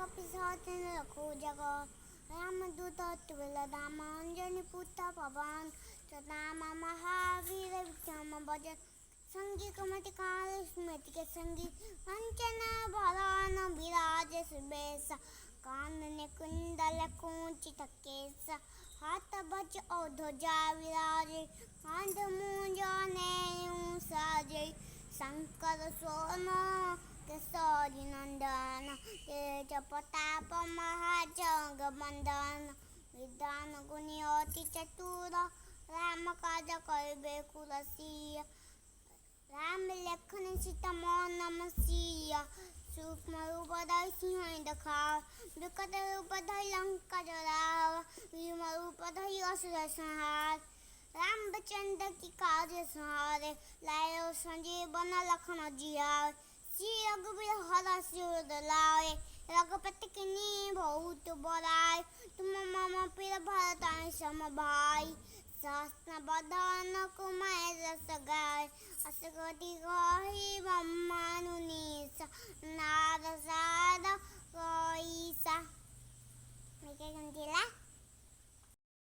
कपिसाते रखो जगह रामदूत तुलधाम अंजनी पुत्र पवन सदाम महावीर विक्रम भजन संगी कुमति काल स्मृति के संगी कंचन भरण विराज सुबेश कानने कुंडल कुंचित केश हाथ वज्र और ध्वजा विराजे कंठ मूंज नेयु साजे शंकर सोन केसरी नंदन तेज प्रताप महाजग वंदन विद्वान गुणी अति चतुर राम काज करिबे कुलसीय राम लखन सीता मन सिया सूक्ष्म रूप धरि सिंह देखाव विकट रूप धरि लंका जराव भीम रूप धरि असुर संहार रामचंद्र की काज सहारे लायो संजीवन लखन जियावे श्री रघुवीर हर सिर लाए रघुपति किन्हीं बहुत बड़ाई तुम मम प्रिय भरत सम भाई सहस्र बदन कुमार रस गाय असगति गहि ब्रह्मानुनीस नारद